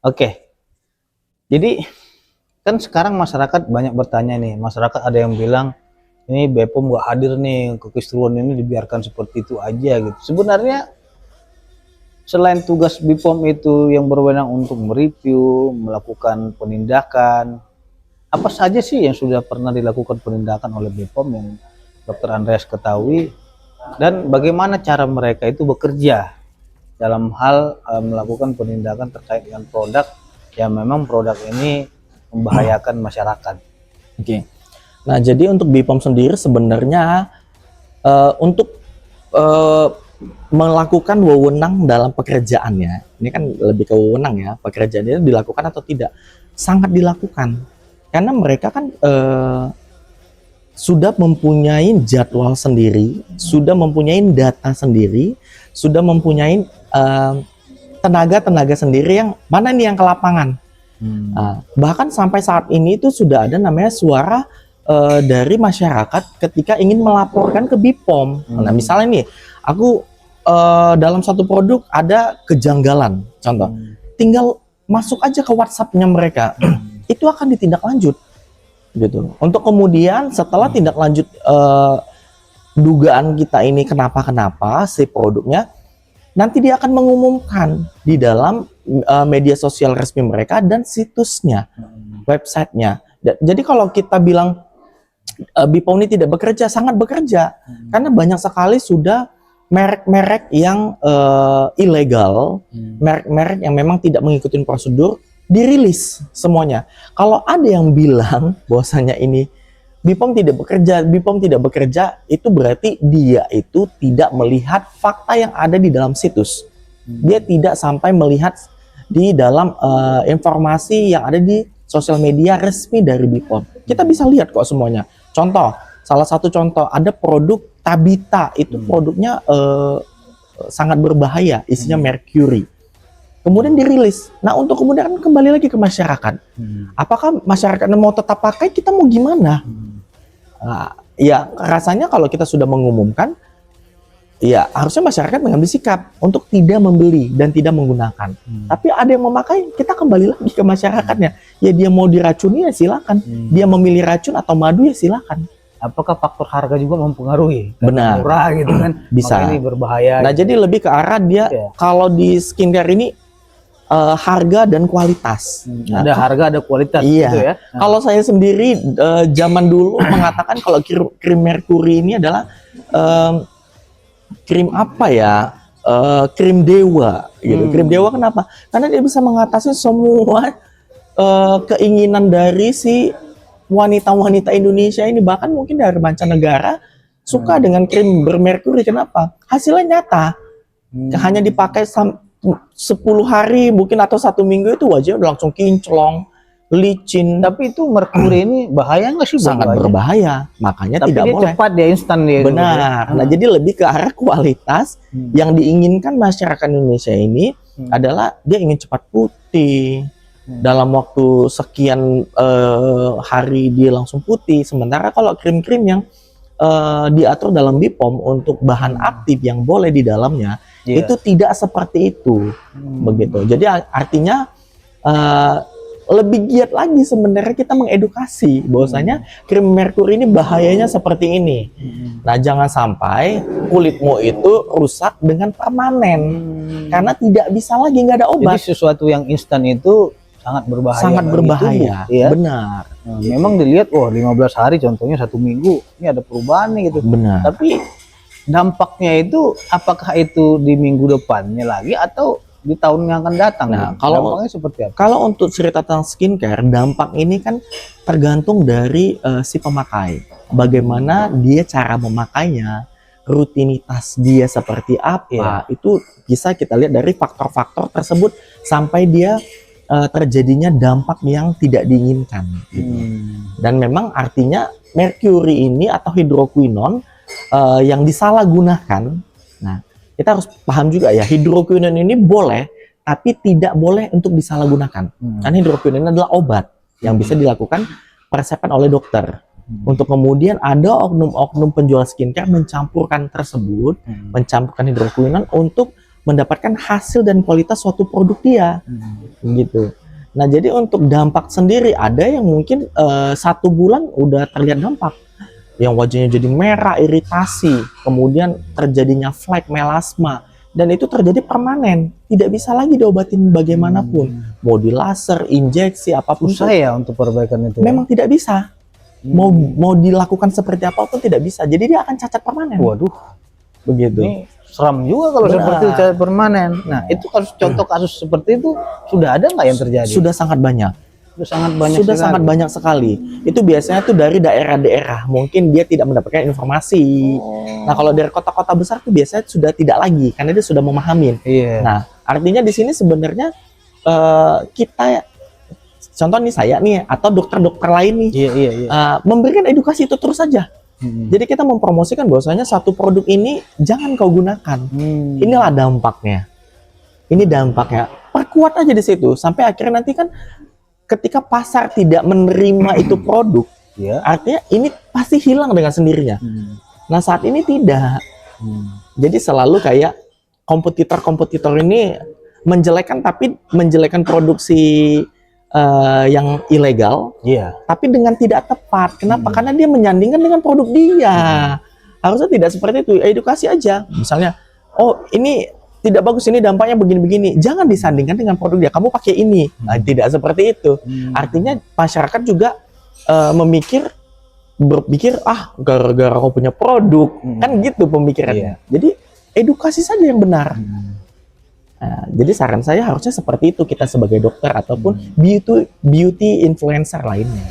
Oke, jadi kan sekarang masyarakat banyak bertanya nih. Masyarakat ada yang bilang ini BPOM nggak hadir nih, kekisruan ini dibiarkan seperti itu aja gitu. Sebenarnya selain tugas BPOM itu yang berwenang untuk mereview, melakukan penindakan, apa saja sih yang sudah pernah dilakukan penindakan oleh BPOM yang Dr. Andreas ketahui, dan bagaimana cara mereka itu bekerja dalam hal melakukan penindakan terkait dengan produk yang memang produk ini membahayakan masyarakat. Oke. Nah, jadi untuk BPOM sendiri sebenarnya untuk melakukan wewenang dalam pekerjaannya, ini kan lebih ke wewenang ya, pekerjaannya dilakukan atau tidak, sangat dilakukan. Karena mereka kan sudah mempunyai jadwal sendiri, sudah mempunyai data sendiri, sudah mempunyai tenaga-tenaga sendiri yang mana nih yang ke lapangan. Bahkan sampai saat ini itu sudah ada namanya suara dari masyarakat ketika ingin melaporkan ke BPOM. Nah, misalnya nih, aku dalam satu produk ada kejanggalan, contoh, tinggal masuk aja ke WhatsApp-nya mereka, itu akan ditindaklanjut, gitu. Untuk kemudian setelah tindak lanjut dugaan kita ini kenapa si produknya, nanti dia akan mengumumkan di dalam media sosial resmi mereka dan situsnya, websitenya. Jadi kalau kita bilang BPOM ini tidak bekerja, sangat bekerja, karena banyak sekali sudah merek-merek yang ilegal, merek-merek yang memang tidak mengikuti prosedur, dirilis semuanya. Kalau ada yang bilang bahwasanya ini BPOM tidak bekerja, itu berarti dia itu tidak melihat fakta yang ada di dalam situs. Dia tidak sampai melihat di dalam informasi yang ada di sosial media resmi dari BPOM. Kita bisa lihat kok semuanya. Contoh, salah satu contoh, ada produk Tabita, itu produknya sangat berbahaya, isinya merkuri. Kemudian dirilis. Nah, untuk kemudian kembali lagi ke masyarakat. Apakah masyarakat mau tetap pakai, kita mau gimana? Nah, ya rasanya kalau kita sudah mengumumkan, ya harusnya masyarakat mengambil sikap untuk tidak membeli dan tidak menggunakan. Tapi ada yang memakai, kita kembali lagi ke masyarakatnya. Ya dia mau diracuni ya silakan. Dia memilih racun atau madu ya silakan. Apakah faktor harga juga mempengaruhi? Benar. Murah gitu kan, bisa. Ini berbahaya. Nah, gitu. Jadi lebih ke arah dia kalau di skincare ini harga dan kualitas. Ada harga, ada kualitas. Iya. Gitu ya. Kalau saya sendiri zaman dulu mengatakan kalau krim merkuri ini adalah krim apa ya? Krim dewa gitu. Krim dewa kenapa? Karena dia bisa mengatasi semua keinginan dari si wanita-wanita Indonesia ini, bahkan mungkin dari mancanegara suka dengan krim bermerkuri. Kenapa? Hasilnya nyata. Hanya dipakai 10 hari mungkin atau 1 minggu itu wajahnya udah langsung kinclong, licin. Tapi itu merkuri ini bahaya nggak sih? Sangat berbahaya. Makanya tapi tidak dia boleh. Cepat dia instan dia. Benar. Nah, jadi lebih ke arah kualitas yang diinginkan masyarakat Indonesia ini adalah dia ingin cepat putih. Dalam waktu sekian hari dia langsung putih. Sementara kalau krim-krim yang diatur dalam BPOM untuk bahan aktif yang boleh di dalamnya, itu tidak seperti itu. Begitu. Jadi artinya lebih giat lagi sebenarnya kita mengedukasi bahwasanya krim merkuri ini bahayanya seperti ini. Nah, jangan sampai kulitmu itu rusak dengan permanen. Karena tidak bisa lagi, nggak ada obat. Jadi sesuatu yang instan itu sangat berbahaya. Sangat berbahaya, ya? Benar. Nah, memang dilihat, 15 hari contohnya 1 minggu, ini ada perubahan nih gitu. Benar. Tapi dampaknya itu, apakah itu di minggu depannya lagi atau di tahun yang akan datang? Nah, dampaknya seperti apa? Kalau untuk cerita tentang skincare, dampak ini kan tergantung dari si pemakai. Bagaimana dia cara memakainya, rutinitas dia seperti apa, itu bisa kita lihat dari faktor-faktor tersebut sampai dia terjadinya dampak yang tidak diinginkan. Gitu. Dan memang artinya merkuri ini atau hidroquinon yang disalahgunakan. Nah, kita harus paham juga ya, hidroquinon ini boleh, tapi tidak boleh untuk disalahgunakan. Karena hidroquinon adalah obat yang bisa dilakukan peresepan oleh dokter. Untuk kemudian ada oknum-oknum penjual skincare mencampurkan tersebut, mencampurkan hidroquinon untuk mendapatkan hasil dan kualitas suatu produk dia, gitu. Nah, jadi untuk dampak sendiri ada yang mungkin 1 bulan udah terlihat dampak, yang wajahnya jadi merah, iritasi, kemudian terjadinya flek, melasma, dan itu terjadi permanen, tidak bisa lagi diobatin bagaimanapun, mau di laser, injeksi, apapun Susah ya untuk perbaikan itu. memang tidak bisa. Mau dilakukan seperti apapun tidak bisa, jadi dia akan cacat permanen. Waduh, Begitu. ini seram juga kalau Benar. seperti itu cacat permanen. Nah, itu contoh kasus seperti itu sudah ada nggak yang terjadi? Sudah sangat banyak. Sudah sangat banyak. Sudah sekali. sangat banyak sekali. Itu biasanya tuh dari daerah-daerah. Mungkin dia tidak mendapatkan informasi. Nah, kalau dari kota-kota besar tuh biasanya sudah tidak lagi, karena dia sudah memahamin. Iya. Nah, artinya di sini sebenarnya kita, contoh nih saya nih, atau dokter-dokter lain nih, Iya. memberikan edukasi itu terus saja. Jadi kita mempromosikan bahwasanya satu produk ini jangan kau gunakan. Inilah dampaknya. Ini dampaknya. Perkuat aja di situ sampai akhirnya nanti kan ketika pasar tidak menerima itu produk, Iya. artinya ini pasti hilang dengan sendirinya. Nah, saat ini tidak. Jadi selalu kayak kompetitor-kompetitor ini menjelekkan, tapi menjelekkan produksi yang ilegal, Iya. tapi dengan tidak tepat. Kenapa? Karena dia menyandingkan dengan produk dia. Harusnya tidak seperti itu. Edukasi aja. Misalnya, oh ini tidak bagus, ini dampaknya begini-begini. Jangan disandingkan dengan produk dia. Kamu pakai ini. Nah, tidak seperti itu. Artinya masyarakat juga berpikir, gara-gara kau punya produk. Kan gitu pemikirannya. Jadi edukasi saja yang benar. Nah, jadi saran saya harusnya seperti itu kita sebagai dokter ataupun beauty influencer lainnya.